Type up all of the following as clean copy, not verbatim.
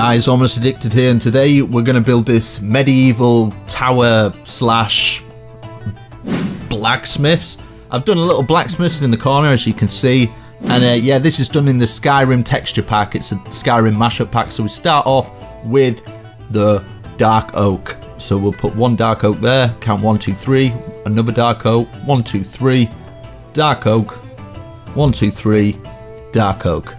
guys, Almost Addicted here, and today we're going to build this medieval tower slash blacksmiths. I've done a little blacksmiths in the corner, as you can see, and yeah, this is done in the Skyrim texture pack. It's a Skyrim mashup pack, so we start off with the dark oak. So we'll put one dark oak there, count 1, 2, 3, another dark oak, 1, 2, 3, dark oak, 1, 2, 3, dark oak,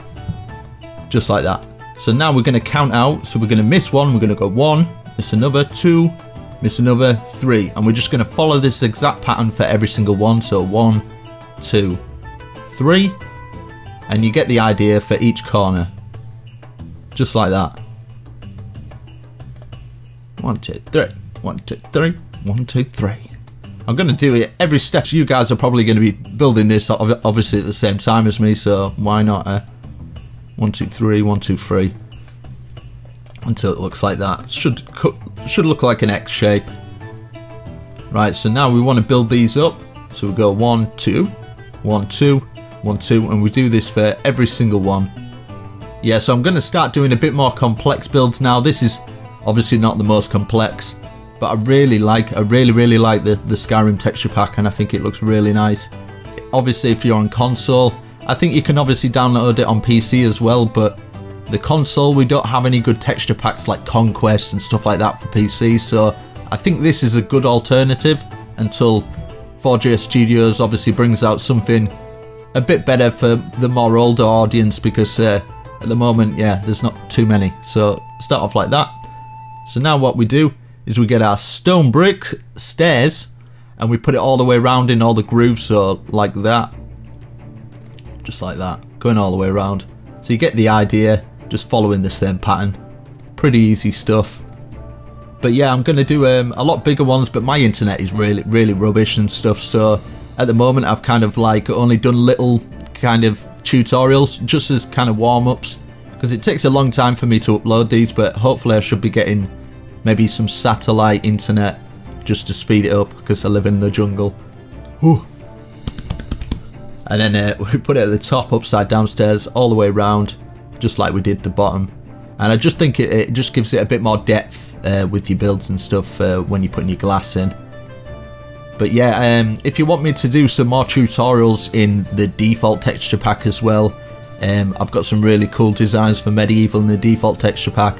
just like that. So now we're going to count out, so we're going to miss one, we're going to go 1, miss another, 2, miss another, 3, and we're just going to follow this exact pattern for every single one. So 1, 2, 3, and you get the idea for each corner, just like that. 1, 2, 3, 1, 2, 3, 1, 2, 3. I'm going to do it every step. So you guys are probably going to be building this obviously at the same time as me, so why not 1, 2, 3, 1, 2, 3, until it looks like that. Should look like an X shape. Right, so now we want to build these up. So we go 1, 2, 1, 2, 1, 2, and we do this for every single one. Yeah, so I'm going to start doing a bit more complex builds now. This is obviously not the most complex, but I really like the Skyrim texture pack, and I think it looks really nice. Obviously, if you're on console, I think you can obviously download it on PC as well, but the console, we don't have any good texture packs like Conquest and stuff like that for PC, so I think this is a good alternative until 4J Studios obviously brings out something a bit better for the more older audience, because at the moment, yeah, there's not too many. So start off like that. So now what we do is we get our stone brick stairs and we put it all the way around in all the grooves, so like that. Just like that, going all the way around. So you get the idea, just following the same pattern. Pretty easy stuff. But yeah, I'm going to do a lot bigger ones, but my internet is really rubbish and stuff, so at the moment I've kind of like only done little kind of tutorials just as kind of warm-ups, because it takes a long time for me to upload these, but hopefully I should be getting maybe some satellite internet just to speed it up, because I live in the jungle. Whew. And then we put it at the top, upside downstairs, all the way around, just like we did the bottom. And I just think it just gives it a bit more depth with your builds and stuff when you're putting your glass in. But yeah, if you want me to do some more tutorials in the default texture pack as well, I've got some really cool designs for medieval in the default texture pack.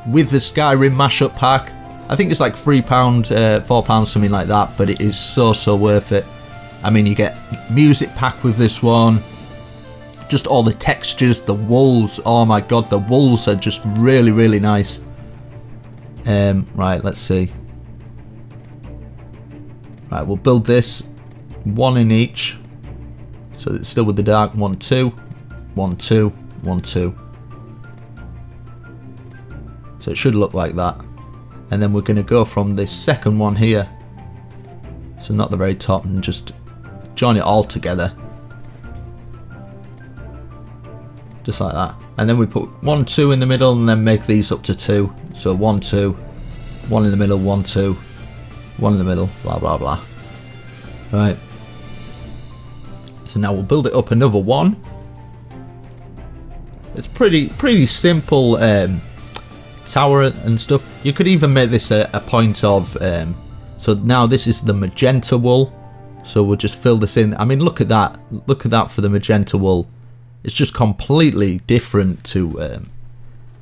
With the Skyrim mashup pack, I think it's like £3, £4, something like that, but it is so worth it. I mean, you get music pack with this one, just all the textures, the walls, oh my god, the walls are just really nice. Right, let's see. Right, we'll build this, one in each, so it's still with the dark. 1, 2, 1, 2, 1, 2. So it should look like that. And then we're going to go from this second one here, so not the very top, and just join it all together, just like that. And then we put 1, 2 in the middle, and then make these up to 2. So 1, 2, 1 in the middle, 1, 2, 1 in the middle, blah blah blah. Right, so now we'll build it up another one. It's pretty simple tower and stuff. You could even make this a point of so now this is the Magenta Wall. So we'll just fill this in. I mean, look at that. Look at that for the Magenta Wall. It's just completely different to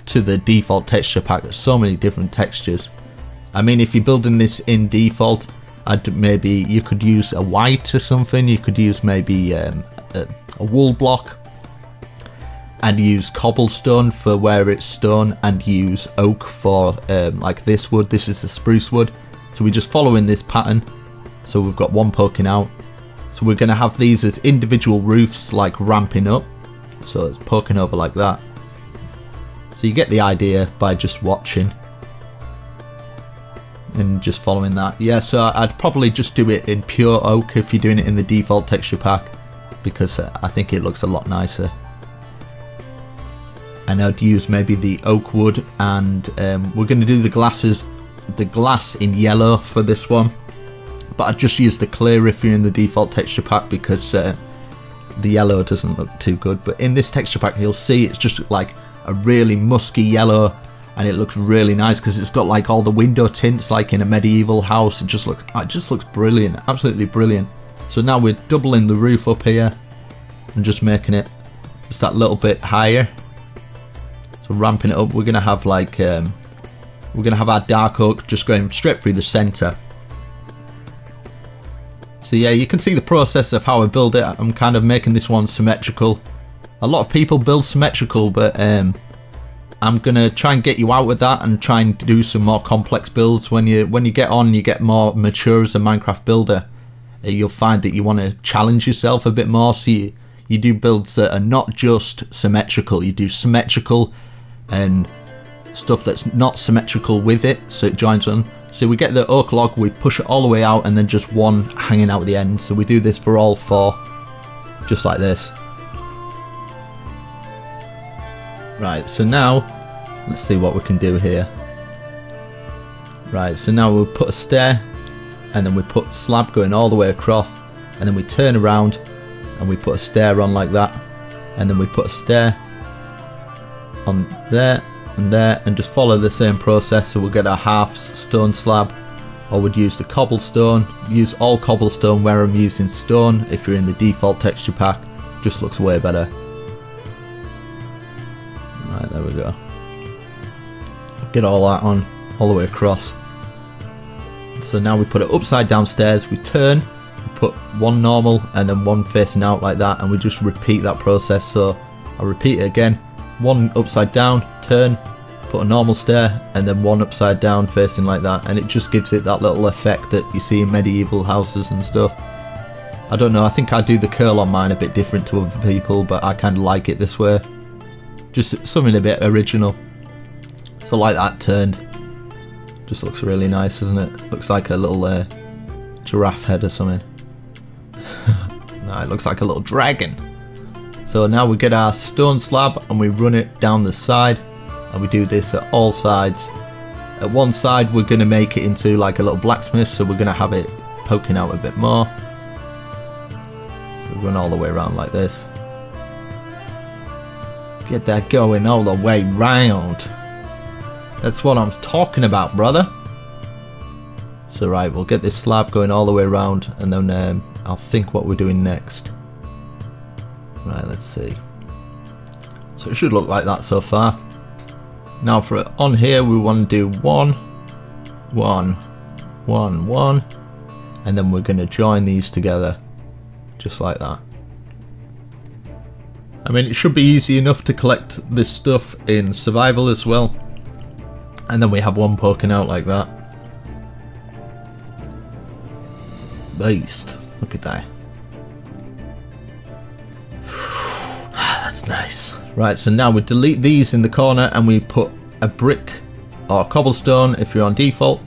the default texture pack. There's so many different textures. I mean, if you're building this in default, maybe you could use a white or something. You could use maybe a wool block, and use cobblestone for where it's stone, and use oak for like this wood. This is the spruce wood. So we're just following this pattern. So we've got one poking out. So we're going to have these as individual roofs, like ramping up. So it's poking over like that. So you get the idea by just watching and just following that. Yeah, so I'd probably just do it in pure oak if you're doing it in the default texture pack, because I think it looks a lot nicer. And I'd use maybe the oak wood, and we're going to do the glass in yellow for this one. But I just use the clear if you're in the default texture pack, because the yellow doesn't look too good. But in this texture pack, you'll see it's just like a really musky yellow, and it looks really nice because it's got like all the window tints like in a medieval house. It just looks brilliant, absolutely brilliant. So now we're doubling the roof up here and just making it just that little bit higher. So ramping it up, we're gonna have like we're gonna have our dark oak just going straight through the center. So yeah, you can see the process of how I build it. I'm kind of making this one symmetrical. A lot of people build symmetrical, but I'm gonna try and get you out with that and try and do some more complex builds. When you get on, you get more mature as a Minecraft builder. You'll find that you want to challenge yourself a bit more. So you do builds that are not just symmetrical. You do symmetrical and stuff that's not symmetrical with it, so it joins on. So we get the oak log, we push it all the way out, and then just one hanging out at the end. So we do this for all four, just like this. Right, so now let's see what we can do here. Right, so now we'll put a stair, and then we put slab going all the way across, and then we turn around and we put a stair on like that, and then we put a stair on there and there, and just follow the same process. So we'll get a half stone slab, or we'd use the cobblestone. Use all cobblestone where I'm using stone. If you're in the default texture pack, just looks way better. Right, there we go. Get all that on all the way across. So now we put it upside down stairs, we turn, we put one normal and then one facing out like that, and we just repeat that process. So I'll repeat it again. One upside down, turn, put a normal stair, and then one upside down facing like that, and it just gives it that little effect that you see in medieval houses and stuff. I don't know, I think I do the curl on mine a bit different to other people, but I kind of like it this way. Just something a bit original. So like that turned. Just looks really nice, doesn't it? Looks like a little giraffe head or something. No, it looks like a little dragon. So now we get our stone slab and we run it down the side, and we do this at all sides. At one side we're going to make it into like a little blacksmith, so we're going to have it poking out a bit more. We run all the way around like this. Get that going all the way round. That's what I'm talking about, brother. So right, we'll get this slab going all the way around, and then I'll think what we're doing next. Right, let's see. So it should look like that so far. Now for it on here, we want to do 1, 1, 1, 1, and then we're going to join these together, just like that. I mean, it should be easy enough to collect this stuff in survival as well. And then we have one poking out like that. Beast. Look at that. That's nice. Right, so now we delete these in the corner and we put a brick or cobblestone if you're on default.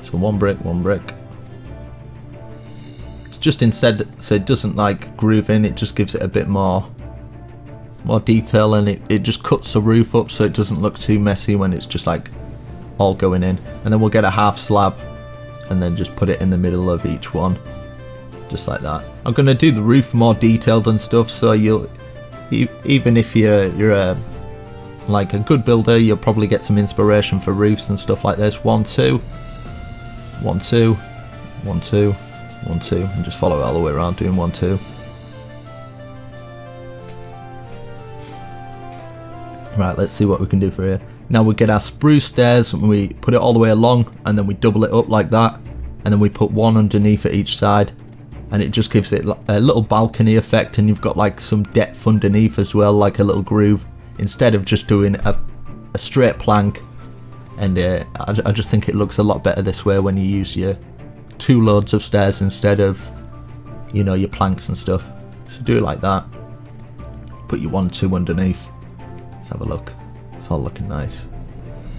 So one brick, one brick. It's just instead, so it doesn't like groove in, it just gives it a bit more detail, and it just cuts the roof up so it doesn't look too messy when it's just like all going in. And then we'll get a half slab and then just put it in the middle of each one, just like that. I'm going to do the roof more detailed and stuff, so even if you're like a good builder, you'll probably get some inspiration for roofs and stuff like this. 1, 2, 1, 2, 1, 2, 1, 2, and just follow it all the way around doing 1, 2. Right, let's see what we can do for here. Now we get our spruce stairs and we put it all the way along, and then we double it up like that, and then we put one underneath at each side, and it just gives it a little balcony effect, and you've got like some depth underneath as well, like a little groove, instead of just doing a straight plank. And I just think it looks a lot better this way when you use your 2 loads of stairs instead of, you know, your planks and stuff. So do it like that. Put your 1, 2 underneath. Let's have a look. It's all looking nice.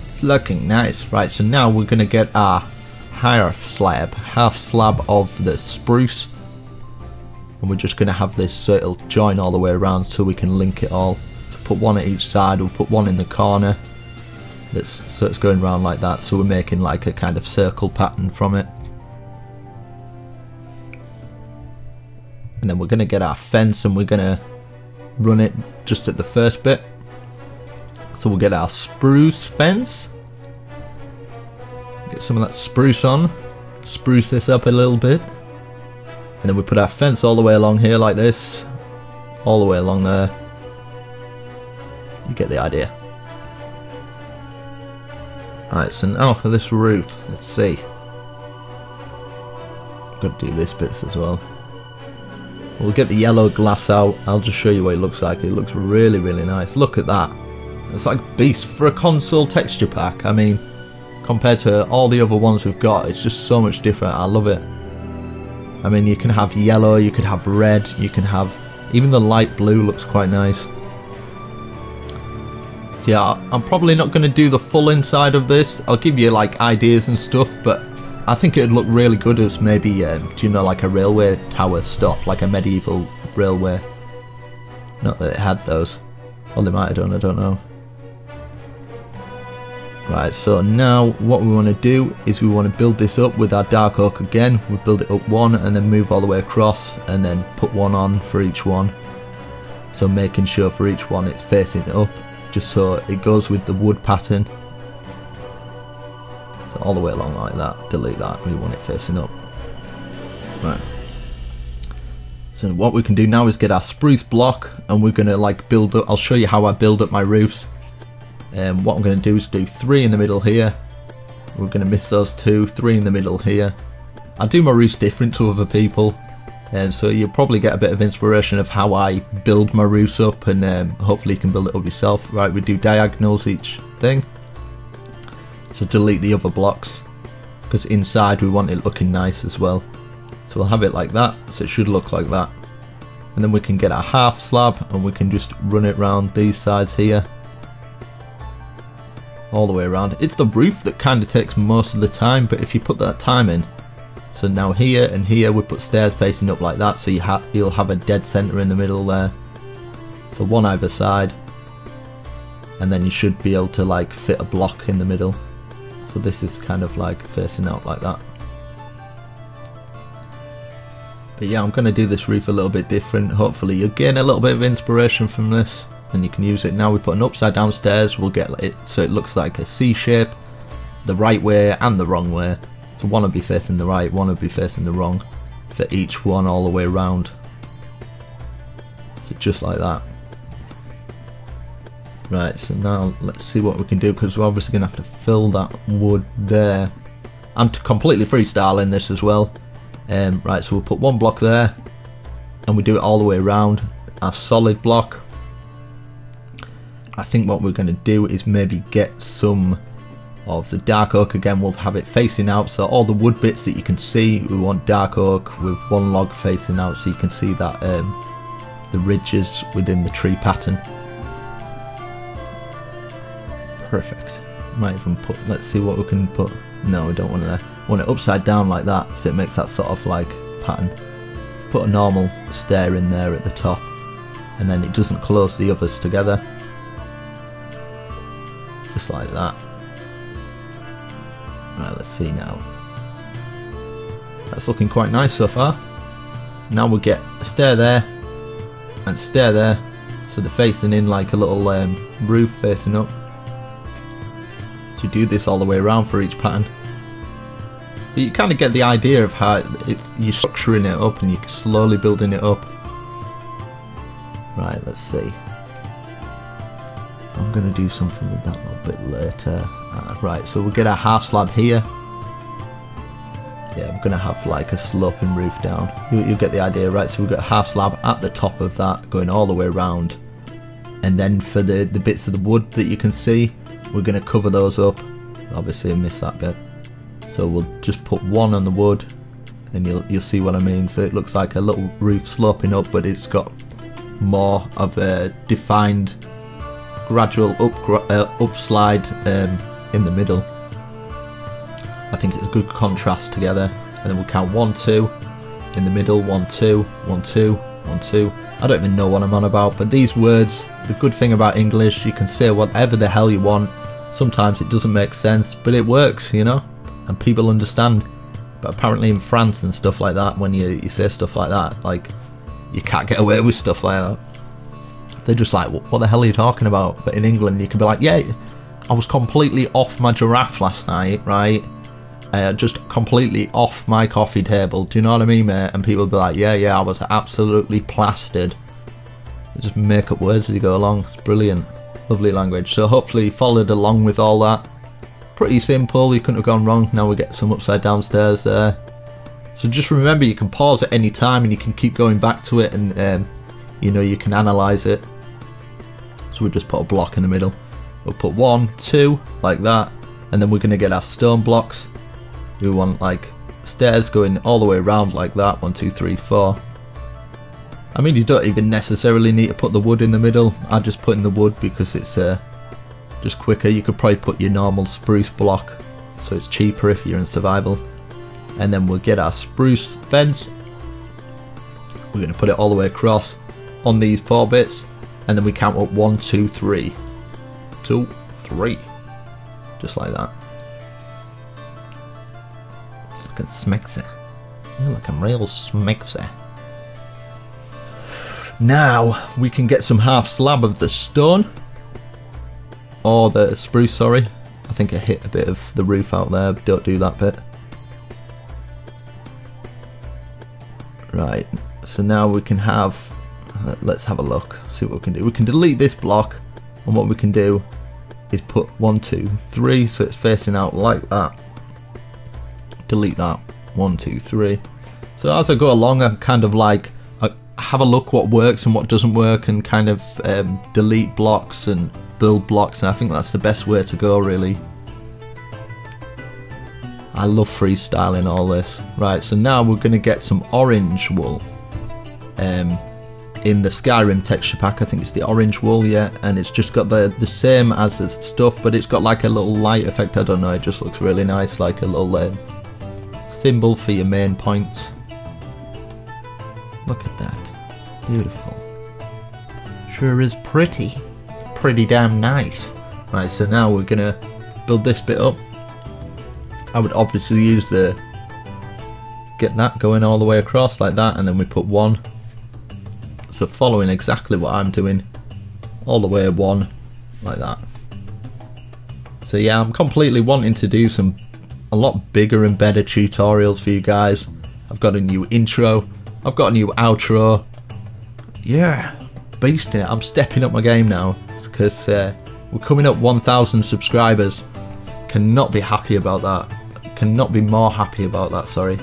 It's looking nice. Right, so now we're going to get our half slab of the spruce. And we're just going to have this so it'll join all the way around so we can link it all. So put one at each side, we'll put one in the corner. So it's going around like that, so we're making like a kind of circle pattern from it. And then we're going to get our fence and we're going to run it just at the first bit. So we'll get our spruce fence. Get some of that spruce on. Spruce this up a little bit. And then we put our fence all the way along here like this. All the way along there. You get the idea. Alright, so now for this roof. Let's see. Got to do this bits as well. We'll get the yellow glass out. I'll just show you what it looks like. It looks really, really nice. Look at that. It's like beast for a console texture pack. I mean, compared to all the other ones we've got, it's just so much different. I love it. I mean, you can have yellow, you could have red, you can have... Even the light blue looks quite nice. So yeah, I'm probably not going to do the full inside of this. I'll give you like ideas and stuff, but I think it'd look really good as maybe, do you know, like a railway tower stop, like a medieval railway. Not that it had those. Well, they might have done, I don't know. Right, so now what we want to do is we want to build this up with our dark oak again. We build it up one and then move all the way across and then put one on for each one. So making sure for each one it's facing up, just so it goes with the wood pattern. So all the way along like that, delete that, we want it facing up. Right. So what we can do now is get our spruce block and we're going to like build up, I'll show you how I build up my roofs. What I'm going to do is do 3 in the middle here. We're going to miss those 2, 3 in the middle here. I do my roofs different to other people, so you'll probably get a bit of inspiration of how I build my roofs up, and hopefully you can build it up yourself. Right, we do diagonals each thing. So delete the other blocks, because inside we want it looking nice as well. So we'll have it like that, so it should look like that. And then we can get our half slab and we can just run it round these sides here. All the way around. It's the roof that kind of takes most of the time, but if you put that time in, so now here and here we put stairs facing up like that, so you'll have a dead center in the middle there, so one either side, and then you should be able to like fit a block in the middle. So this is kind of like facing out like that. But yeah, I'm going to do this roof a little bit different. Hopefully you'll gain a little bit of inspiration from this and you can use it. Now we put an upside down stairs, we'll get it so it looks like a C shape, the right way and the wrong way. So one will be facing the right, one will be facing the wrong for each one all the way around. So just like that. Right, so now let's see what we can do, because we're obviously going to have to fill that wood there. I'm completely freestyling this as well. Right, so we'll put one block there and we do it all the way around, our solid block. I think what we're going to do is maybe get some of the dark oak again. We'll have it facing out, so all the wood bits that you can see, we want dark oak with one log facing out so you can see that the ridges within the tree pattern. Perfect. Might even put, let's see what we can put. No, we don't want it there. We want it upside down like that, so it makes that sort of like pattern. Put a normal stair in there at the top, and then it doesn't close the others together. Just like that. Right, let's see now. That's looking quite nice so far. Now we'll get a stair there and a stair there, so they're facing in like a little roof facing up. So you do this all the way around for each pattern. But you kind of get the idea of how you're structuring it up and you're slowly building it up. Right, let's see. I'm going to do something with that a little bit later. Right, so we'll get our half slab here. Yeah, I'm going to have like a sloping roof down. You'll get the idea, right? So we've got a half slab at the top of that going all the way around. And then for the bits of the wood that you can see, we're going to cover those up. Obviously I missed that bit. So we'll just put one on the wood and you'll see what I mean. So it looks like a little roof sloping up, but it's got more of a defined gradual upslide in the middle. I think it's a good contrast together. And then we'll count 1, 2 in the middle, 1, 2, 1, 2, 1, 2. I don't even know what I'm on about, but these words, the good thing about English, you can say whatever the hell you want. Sometimes it doesn't make sense, but it works, you know, and people understand. But apparently in France and stuff like that, when you say stuff like that, like, you can't get away with stuff like that. They're just like, what the hell are you talking about? But in England, you can be like, yeah, I was completely off my giraffe last night, right? Just completely off my coffee table. Do you know what I mean, mate? And people be like, yeah, I was absolutely plastered. They just make up words as you go along. It's brilliant. Lovely language. So hopefully you followed along with all that. Pretty simple. You couldn't have gone wrong. Now we get some upside down stairs there. So just remember, you can pause at any time and you can keep going back to it, and you know, you can analyze it. So we just put a block in the middle. We'll put 1, 2 like that, and then we're going to get our stone blocks. We want like stairs going all the way around like that. 1, 2, 3, 4. I mean, you don't even necessarily need to put the wood in the middle. I just put in the wood because it's just quicker. You could probably put your normal spruce block, so it's cheaper if you're in survival. And then we'll get our spruce fence. We're going to put it all the way across on these 4 bits, and then we count up 1, 2, 3. 2, 3. Just like that. It's looking smexy. You're looking real smexy. Now we can get some half slab of the stone. Or the spruce, sorry. I think I hit a bit of the roof out there, but don't do that bit. Right, so now we can have, let's have a look, see what we can do. We can delete this block, and what we can do is put 1, 2, 3, so it's facing out like that. Delete that, 1, 2, 3. So as I go along, I kind of like, I have a look what works and what doesn't work, and kind of delete blocks and build blocks, and I think that's the best way to go, really. I love freestyling all this. Right, so now we're going to get some orange wool in the Skyrim texture pack. I think it's the orange wool, yeah, and it's just got the same as the stuff, but it's got like a little light effect. I don't know, it just looks really nice, like a little symbol for your main points. Look at that, beautiful. Sure is pretty damn nice. Right, so now we're going to build this bit up. I would obviously use get that going all the way across like that, and then we put 1. So following exactly what I'm doing, all the way 1 like that. So yeah, I'm completely wanting to do a lot bigger and better tutorials for you guys. I've got a new intro, I've got a new outro. Yeah, beasting it. I'm stepping up my game now because we're coming up 1,000 subscribers. Cannot be happy about that. Cannot be more happy about that, sorry.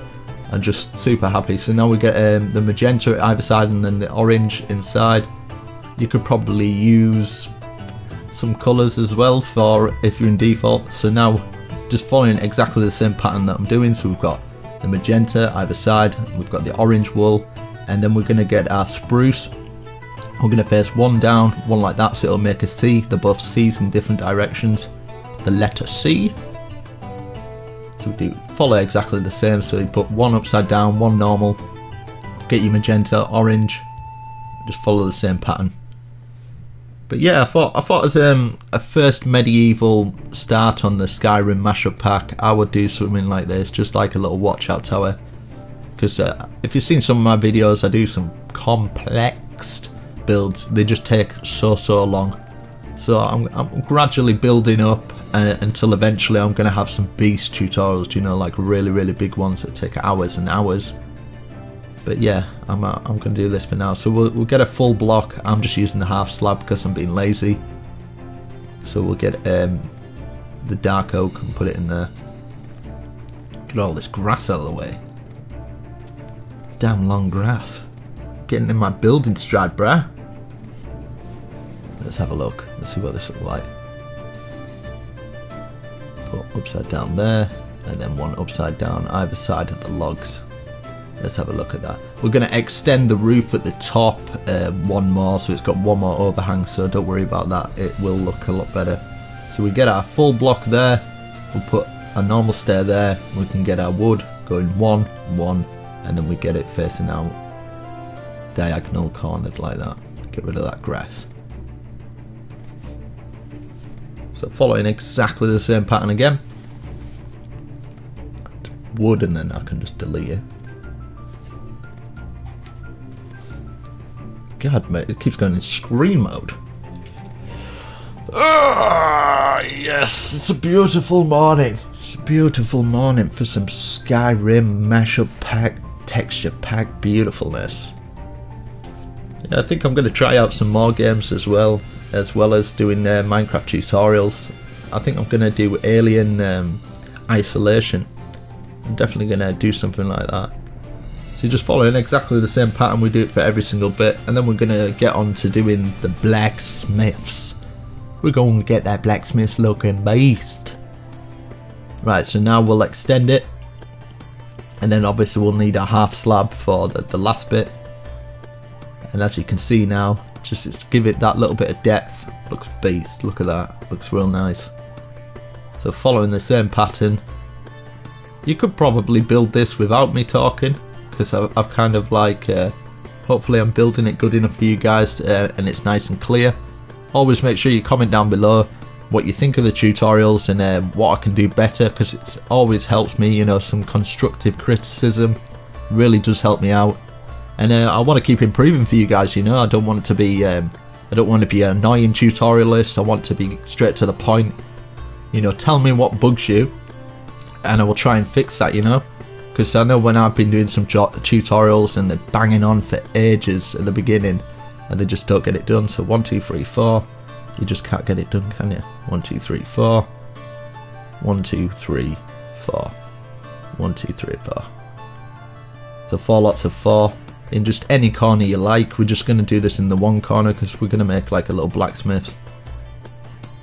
I'm just super happy. So now we get the magenta at either side and then the orange inside. You could probably use some colours as well for if you're in default. So now just following exactly the same pattern that I'm doing. So we've got the magenta either side, we've got the orange wool, and then we're going to get our spruce. We're going to face 1 down, 1 like that, so it'll make a C. They're both C's in different directions. The letter C. So we do follow exactly the same, so you put 1 upside down, 1 normal, get your magenta, orange, just follow the same pattern. But yeah, I thought as a first medieval start on the Skyrim mashup pack, I would do something like this, just like a little watchout tower. Because if you've seen some of my videos, I do some complex builds. They just take so long. So I'm gradually building up until eventually I'm going to have some beast tutorials, you know, like really big ones that take hours and hours. But yeah, I'm going to do this for now. So we'll get a full block. I'm just using the half slab because I'm being lazy. So we'll get the dark oak and put it in there. Get all this grass out of the way. Damn long grass. Getting in my building stride, bruh. Let's have a look. Let's see what this looks like. Put upside down there, and then 1 upside down either side of the logs. Let's have a look at that. We're going to extend the roof at the top 1 more, so it's got 1 more overhang, so don't worry about that. It will look a lot better. So we get our full block there. We'll put a normal stair there. We can get our wood going 1, 1, and then we get it facing out diagonal cornered like that. Get rid of that grass. So following exactly the same pattern again. Wood, and then I can just delete it. God, mate, it keeps going in screen mode. Ah, yes, it's a beautiful morning. It's a beautiful morning for some Skyrim mashup pack, texture pack beautifulness. Yeah, I think I'm going to try out some more games as well as doing Minecraft tutorials. I think I'm going to do Alien Isolation. I'm definitely going to do something like that. So just following exactly the same pattern, we do it for every single bit, and then we're going to get on to doing the blacksmiths. We're going to get that blacksmiths looking beast. Right, so now we'll extend it, and then obviously we'll need a half slab for the last bit. And as you can see now, just give it that little bit of depth. Looks beast, look at that, looks real nice. So following the same pattern, you could probably build this without me talking, because I've kind of like, hopefully I'm building it good enough for you guys and it's nice and clear. Always make sure you comment down below what you think of the tutorials and what I can do better, because it always helps me, you know, some constructive criticism really does help me out. And I want to keep improving for you guys, you know. I don't want it to be, I don't want to be an annoying tutorialist. I want to be straight to the point. You know, tell me what bugs you, and I will try and fix that, you know. Because I know when I've been doing some tutorials and they're banging on for ages at the beginning, and they just don't get it done. So 1, 2, 3, 4, you just can't get it done, can you? 1, 2, 3, 4, 1, 2, 3, 4, 1, 2, 3, 4. So 4 lots of 4. In just any corner you like. We're just going to do this in the one corner because we're going to make like a little blacksmith.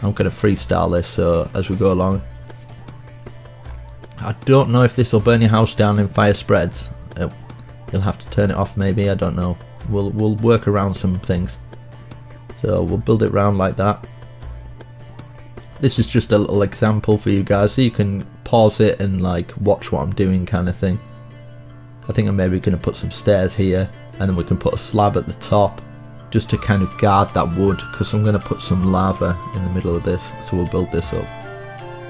I'm going to freestyle this so as we go along. I don't know if this will burn your house down in fire spreads. You'll have to turn it off maybe, I don't know. We'll work around some things. So we'll build it round like that. This is just a little example for you guys so you can pause it and like watch what I'm doing kind of thing. I think I'm maybe going to put some stairs here, and then we can put a slab at the top just to kind of guard that wood, because I'm going to put some lava in the middle of this. So we'll build this up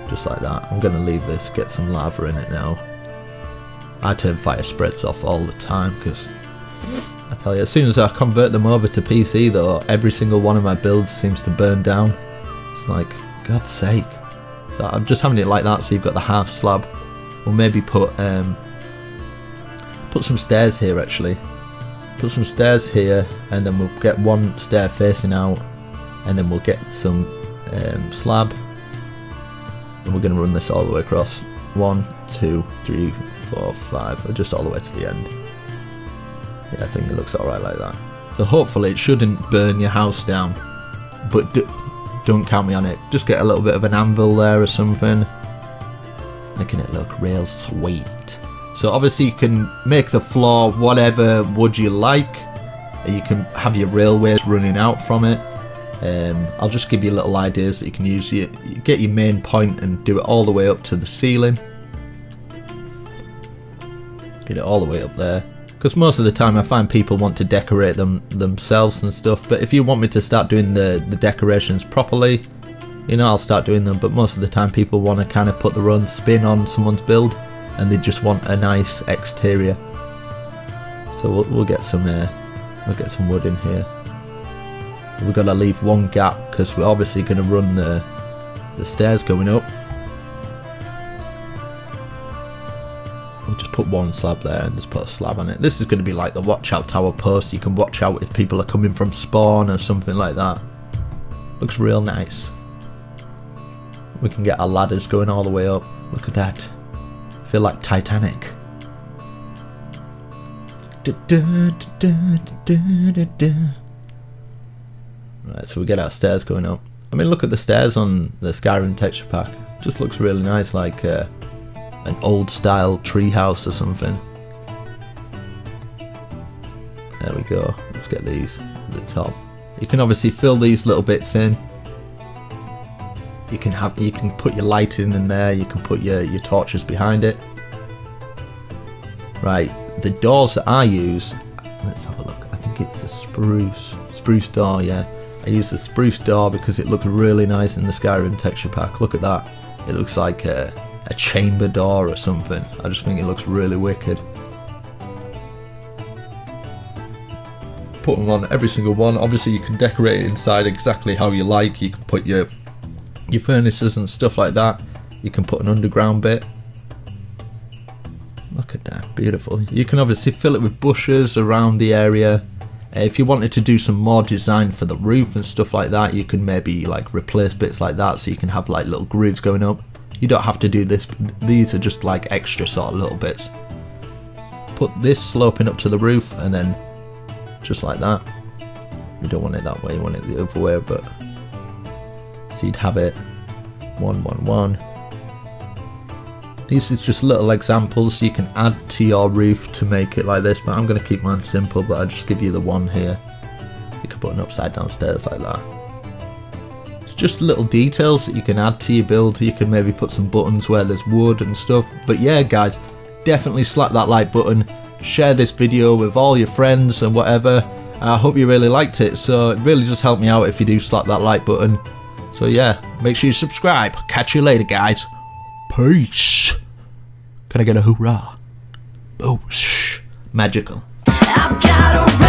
just like that. I'm going to leave this, get some lava in it now. I turn fire spreads off all the time because I tell you, as soon as I convert them over to PC though, every single one of my builds seems to burn down. It's like, God's sake. So I'm just having it like that so you've got the half slab. We'll maybe put some stairs here actually. Put some stairs here, and then we'll get one stair facing out, and then we'll get some slab, and we're going to run this all the way across. 1, 2, 3, 4, 5, or just all the way to the end. Yeah, I think it looks alright like that. So hopefully it shouldn't burn your house down, but don't count me on it. Just get a little bit of an anvil there or something, making it look real sweet. So obviously you can make the floor whatever wood you like. You can have your railways running out from it. I'll just give you little ideas that you can use. You get your main point and do it all the way up to the ceiling. Get it all the way up there. Because most of the time I find people want to decorate them themselves and stuff. But if you want me to start doing the decorations properly, you know, I'll start doing them. But most of the time people want to kind of put their own spin on someone's build, and they just want a nice exterior. So we'll get some wood in here. We've got to leave one gap because we're obviously going to run the stairs going up. We'll just put one slab there and just put a slab on it. This is going to be like the watch out tower post. You can watch out if people are coming from spawn or something like that. Looks real nice. We can get our ladders going all the way up. Look at that. Feel like Titanic. Right, so we get our stairs going up. I mean, look at the stairs on the Skyrim texture pack. Just looks really nice, like an old style tree house or something. There we go. Let's get these at the top. You can obviously fill these little bits in. You can put your lighting in there. You can put your torches behind it. Right, the doors that I use. Let's have a look. I think it's the spruce door. Yeah, I use the spruce door because it looks really nice in the Skyrim texture pack. Look at that. It looks like a chamber door or something. I just think it looks really wicked. put them on every single one. Obviously you can decorate it inside exactly how you like. You can put your furnaces and stuff like that. You can put an underground bit. Look at that, beautiful. You can obviously fill it with bushes around the area. If you wanted to do some more design for the roof and stuff like that, you can maybe like replace bits like that so you can have like little grooves going up. You don't have to do this, these are just like extra sort of little bits. Put this sloping up to the roof and then just like that. You don't want it that way, you want it the other way, but so you'd have it 1 1 1. These is just little examples you can add to your roof to make it like this, but I'm going to keep mine simple, but I'll just give you the one here. You can put an upside down stairs like that. It's just little details that you can add to your build. You can maybe put some buttons where there's wood and stuff. But yeah guys, definitely slap that like button, share this video with all your friends and whatever. I hope you really liked it, so it really just helped me out if you do slap that like button. So yeah, make sure you subscribe. Catch you later guys. Peace. Can I get a hoorah? Boosh. Magical. I've got a